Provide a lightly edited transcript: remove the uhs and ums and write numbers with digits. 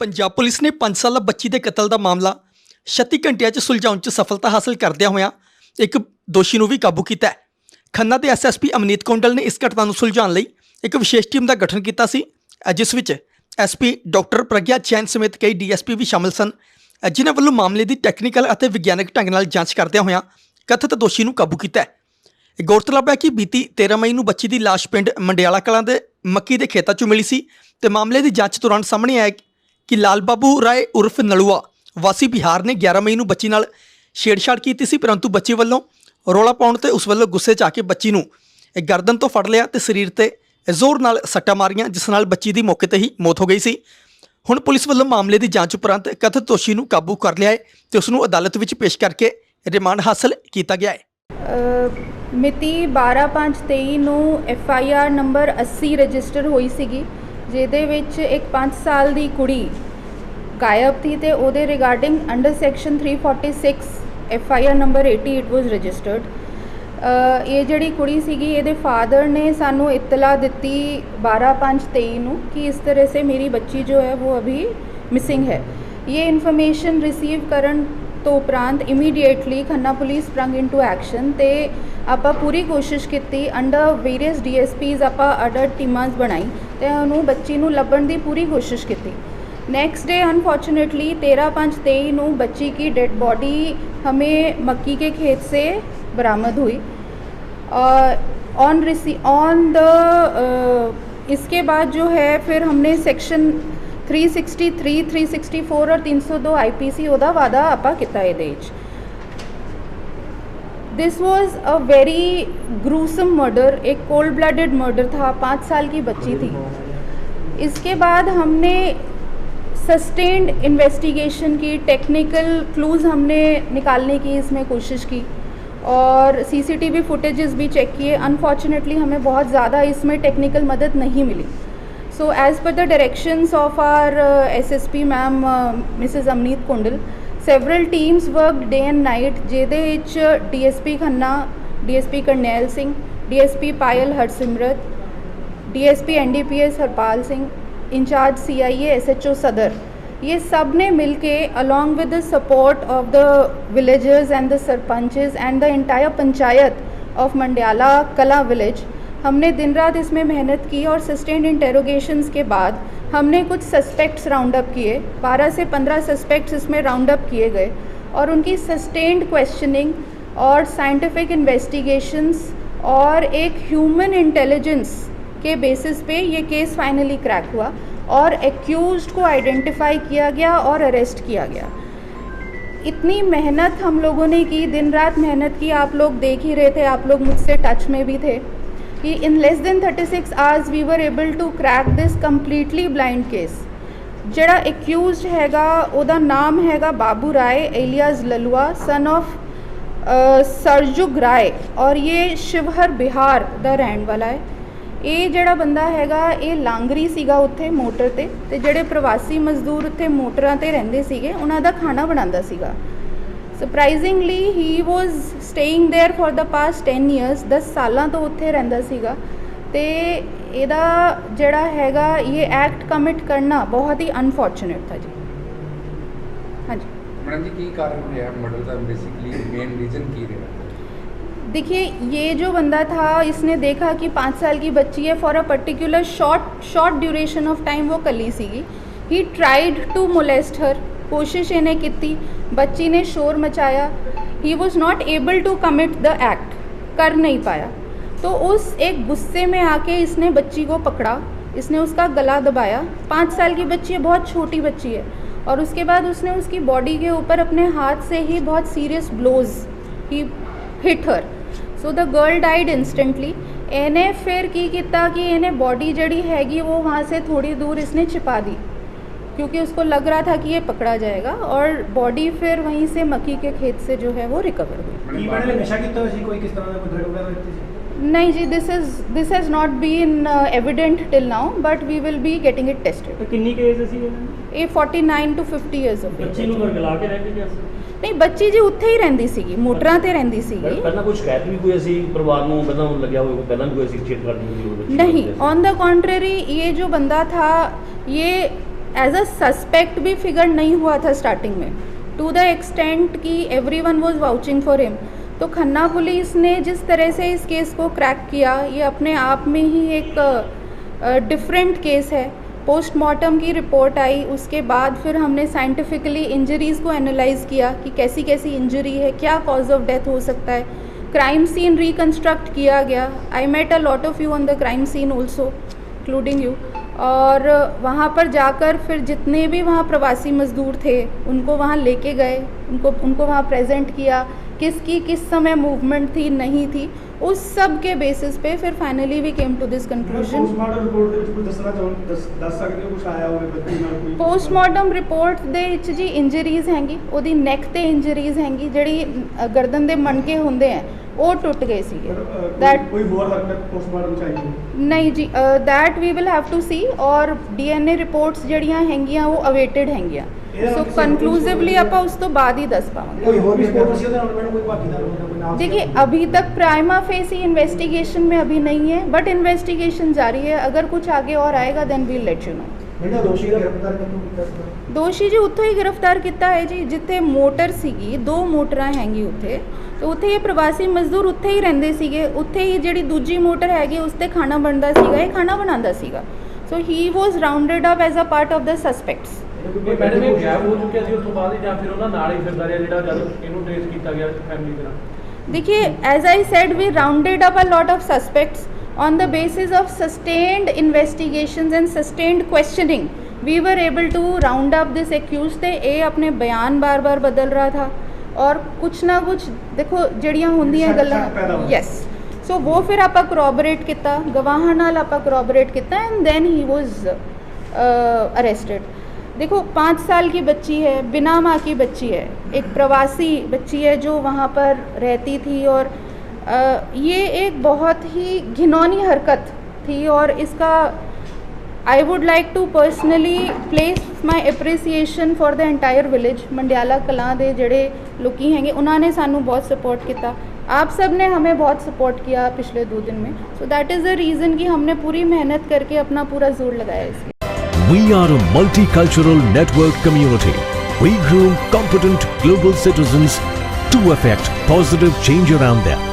Punjab police ने 5 साला बच्ची के कतल का मामला 36 घंटिया सुलझाउण च सफलता हासिल करदਿਆਂ ਹੋਇਆਂ एक दोषी ਨੂੰ भी काबू किया है। खन्ना के SSP अमनीत कौंडल ने इस घटना को सुलझाने लई एक विशेष टीम का गठन किया सी, जिस विच SP डॉक्टर प्रज्ञा जैन समेत कई DSP भी शामिल सन, जिन्हां वल्लों मामले की टैक्नीकल और विग्यानक ढंग नाल जांच करदਿਆਂ होयਾਂ कथित दोषी ਨੂੰ काबू किया है। गौरतलब है कि बीती 13 मई को बच्ची की लाश पिंड मंडियाला कलां दे मक्की के खेतों चों मिली सी ते मामले की जांच दौरान सामने आया कि लाल बाबू राय उर्फ नलुआ वासी बिहार ने 11 मई को बच्ची नाल छेड़छाड़ की सी, परंतु बच्ची वालों रौला पाउण ते उस वालों गुस्से च आके बच्ची नूं गर्दन तो फड़ लिया ते शरीर ते जोर नाल सट्टां मारियां, जिस नाल बच्ची की मौके ते ही मौत हो गई सी। हुण पुलिस वालों मामले की जांच उपरंत कथित दोषी नूं काबू कर लिया है ते उस नूं अदालत विच पेश करके रिमांड हासिल किया गया है। मिति 12/5/23 ਨੂੰ FIR नंबर 80 रजिस्टर होई सीगी, जिहदे विच एक 5 साल दी कुड़ी गायब थी ते ओहदे regarding under section 346 FIR number 80 it was registered. ये जिहड़ी कुड़ी सीगी इहदे फादर ने सानू इत्तला दित्ती 12/5/23 ਨੂੰ कि इस तरह से मेरी बच्ची जो है वो अभी मिसिंग है। ये इन्फॉर्मेशन रिसीव करन तो उपरांत immediately Khanna police sprung into action ते आपां पूरी कोशिश की अंडर वेरीअस DSPs आपां अडर टीमां बनाई ते उहनूं बच्ची नूं लभण दी पूरी कोशिश की। नैक्सट डे अनफॉर्चुनेटली 13/5/23 ਨੂੰ बच्ची की डेड बॉडी हमें मक्की के खेत से बरामद हुई। इसके बाद जो है फिर हमने सेक्शन 363, 364 और 302 IPC ओदा वादा आपा किता इहदे विच। This was a very gruesome murder, एक कोल्ड ब्लडेड मर्डर था, 5 साल की बच्ची थी। इसके बाद हमने सस्टेन्ड इन्वेस्टिगेशन की, टेक्निकल क्लूज़ हमने निकालने की इसमें कोशिश की और CCTV फुटेजेस भी चेक किए। अनफॉर्चुनेटली हमें बहुत ज़्यादा इसमें टेक्निकल मदद नहीं मिली। So as per the directions of our SSP ma'am Mrs. Amneet Kondal, several teams worked day and night, ਜਿਹਦੇ ਵਿੱਚ DSP Khanna, DSP Karnail Singh, DSP Payal Harsimrat, DSP NDPS Harpal Singh, incharge CIA SHO सदर, ये सब ने मिलके along with the support of the villagers and the sarpanches and the entire panchayat of मंडियाला कला village, हमने दिन रात इसमें मेहनत की और सस्टेन्ड इंटेरोगेशंस के बाद हमने कुछ सस्पेक्ट्स राउंड अप किए। 12 से 15 सस्पेक्ट्स इसमें राउंड अप किए गए और उनकी सस्टेन्ड क्वेश्चनिंग और साइंटिफिक इन्वेस्टिगेशंस और एक ह्यूमन इंटेलिजेंस के बेसिस पे ये केस फाइनली क्रैक हुआ और एक्यूज्ड को आइडेंटिफाई किया गया और अरेस्ट किया गया। इतनी मेहनत हम लोगों ने की, दिन रात मेहनत की, आप लोग देख ही रहे थे, आप लोग मुझसे टच में भी थे कि in less than 36 hours we were able to crack this completely blind case. जड़ा एक्यूज्ड हैगा ओदा नाम हैगा बाबू राय alias Lalua, son of Sarjug राय, और ये शिवहर बिहार दा रहन वाला है। ये जड़ा बंदा हैगा ये लांगरी सीगा उत्थे मोटर ते जड़े प्रवासी मजदूर उत्थे मोटरां ते रहिंदे सीगे उन्हां दा खाना बनांदा सीगा। Surprisingly he was staying there for the past 10 years, 10 सालों तो उत्थे रहिंदा सीगा ते इहदा जड़ा हैगा ये एक्ट कमिट करना बहुत ही अनफॉर्चुनेट था जी। हाँ जी मैडम जी, की कारण रहा मर्डर का, बेसिकली मेन रीजन की रहा? देखिए, ये जो बंदा था इसने देखा कि 5 साल की बच्ची है, for a particular short duration of time वो कली सीगी। He tried to molest her, कोशिश इन्हें की, बच्ची ने शोर मचाया, he was not able to commit the act, कर नहीं पाया। तो उस एक गुस्से में आके इसने बच्ची को पकड़ा, इसने उसका गला दबाया। 5 साल की बच्ची है, बहुत छोटी बच्ची है, और उसके बाद उसने उसकी बॉडी के ऊपर अपने हाथ से ही बहुत serious blows he hit her. So the girl died instantly. इन्हें फिर की किया कि इन्हें बॉडी जड़ी हैगी वो वहाँ से थोड़ी दूर इसने छिपा दी, क्योंकि उसको लग रहा था कि ये पकड़ा जाएगा, और बॉडी फिर वहीं से मक्की के खेत से जो है वो रिकवर हुई। नहीं जी, this has not been evident till now, but we will be getting it tested. तो कितनी के एज सी ये 49 to 50 ईयर्स ऑफ एज। बच्ची ਨੂੰ ਗਲਾ ਕੇ ਰਹਿੰਦੇ ਜਾਂ नहीं, बच्ची जी उत्थे ही रहिंदी सीगी, मोटरां ते रहिंदी सीगी। ਪਹਿਲਾਂ ਕੋਈ ਸ਼ਿਕਾਇਤ ਵੀ ਕੋਈ ਅਸੀਂ ਪਰਿਵਾਰ ਨੂੰ ਪਹਿਲਾਂ ਲੱਗਿਆ ਹੋਵੇ, ਪਹਿਲਾਂ भी कोई ਅਸੀਂ छेड़छाड़ नहीं हुई? नहीं, ऑन द कॉन्ट्रेरी ये जो बंदा था ये एज अ सस्पेक्ट भी फिगर नहीं हुआ था स्टार्टिंग में, टू द एक्सटेंट कि everyone was vouching for him. तो खन्ना पुलिस ने जिस तरह से इस केस को क्रैक किया, ये अपने आप में ही एक डिफरेंट केस है। पोस्टमार्टम की रिपोर्ट आई, उसके बाद फिर हमने साइंटिफिकली इंजरीज़ को एनालाइज किया कि कैसी कैसी इंजरी है, क्या कॉज ऑफ डेथ हो सकता है। क्राइम सीन रिकंस्ट्रक्ट किया गया। I met a lot of you on the crime scene also, including you. और वहाँ पर जाकर फिर जितने भी वहाँ प्रवासी मज़दूर थे उनको वहाँ लेके गए, उनको वहाँ प्रेजेंट किया, किसकी किस समय मूवमेंट थी नहीं थी, उस सब के बेसिस पे फिर finally we came to this conclusion. Postmortem report ਦੇ ਵਿੱਚ ਜੀ ਇੰਜਰੀਜ਼ ਹੈਗੀ, ਉਹਦੀ ਨੈਕ ਤੇ ਇੰਜਰੀਜ਼ ਹੈਗੀ, ਜਿਹੜੀ ਗਰਦਨ ਦੇ ਮਣਕੇ ਹੁੰਦੇ ਆ ਉਹ ਟੁੱਟ ਗਏ ਸੀਗੇ। दैट ਕੋਈ ਹੋਰ ਹਰਕਤ ਪੋਸਟਮਾਰਟਮ ਚਾਹੀਏ ਨਹੀਂ ਜੀ, that we will have to see. और DNA ਰਿਪੋਰਟਸ ਜਿਹੜੀਆਂ ਹੈਗੀਆਂ ਉਹ ਅਵੇਟਡ ਹੈਗੀਆਂ, ਸੋ ਕਨਕਲੂਸਿਵਲੀ ਆਪਾਂ ਉਸ ਤੋਂ ਬਾਅਦ ਹੀ ਦੱਸ ਪਾਵਾਂਗੇ। ਕੋਈ ਹੋਰ ਵੀ ਸਪੋਰਟ ਸੀ ਉਹਦੇ ਨਾਲ ਮੈਡਮ, ਕੋਈ ਭਾਗੀਦਾਰ ਹੋਣਾ, ਕੋਈ ਨਾਮ? देखिए अभी तक प्राइमा फेसी इन्वेस्टिगेशन में अभी नहीं है, बट इन्वेस्टिगेशन जारी है। अगर कुछ आगे और आएगा then we'll let you know. ਦੋਸ਼ੀ ਦਾ ਗ੍ਰਿਫਤਾਰ ਕਿਉਂ ਕੀਤਾ ਸੀ? ਦੋਸ਼ੀ ਜੀ ਉੱਥੋਂ ਹੀ ਗ੍ਰਿਫਤਾਰ ਕੀਤਾ ਹੈ ਜੀ, ਜਿੱਥੇ ਮੋਟਰ ਸੀਗੀ, 2 ਮੋਟਰਾਂ ਹੈਗੀ ਉੱਥੇ, ਤੇ ਉੱਥੇ ਇਹ ਪ੍ਰਵਾਸੀ ਮਜ਼ਦੂਰ ਉੱਥੇ ਹੀ ਰਹਿੰਦੇ ਸੀਗੇ। ਉੱਥੇ ਹੀ ਜਿਹੜੀ ਦੂਜੀ ਮੋਟਰ ਹੈਗੀ ਉਸ ਤੇ ਖਾਣਾ ਬਣਦਾ ਸੀਗਾ, ਇਹ ਖਾਣਾ ਬਣਾਉਂਦਾ ਸੀਗਾ। So he was rounded up as a part of the suspects. ਇਹ ਮੈਡਮ ਇਹ ਗੈਪ ਹੋ ਚੁੱਕਿਆ ਸੀ ਉਸ ਤੋਂ ਬਾਅਦ ਹੀ, ਜਾਂ ਫਿਰ ਉਹਨਾਂ ਨਾਲ ਹੀ ਫਿਰਦਾ ਰਿਹਾ ਜਿਹੜਾ ਜਦ ਇਹਨੂੰ ਟ੍ਰੇਸ ਕੀਤਾ ਗਿਆ ਫੈਮਿਲੀ ਦੇ ਨਾਲ? देखिए as I said we rounded up a lot of suspects on the basis of sustained investigations and sustained questioning we were able to round up this accused. ते ये अपने बयान बार बार बदल रहा था और कुछ ना कुछ देखो जड़ियाँ होंदियां गल्लां, यस। सो वो फिर आप करॉबरेट किया, गवाहां नाल आप करॉबरेट किया and then he was arrested. देखो 5 साल की बच्ची है, बिना माँ की बच्ची है, एक प्रवासी बच्ची है जो वहाँ पर रहती थी, और ये एक बहुत ही घिनौनी हरकत थी। और इसका I would like to personally place my appreciation for the entire village. Mandiala Kalan दे जड़े लोग हैंगे उन्होंने सानू बहुत सपोर्ट किया, आप सब ने हमें बहुत सपोर्ट किया पिछले 2 दिन में। So that is the reason कि हमने पूरी मेहनत करके अपना पूरा जोर लगाया इसके। We are a multicultural network community. We groom competent global citizens to effect positive change around them.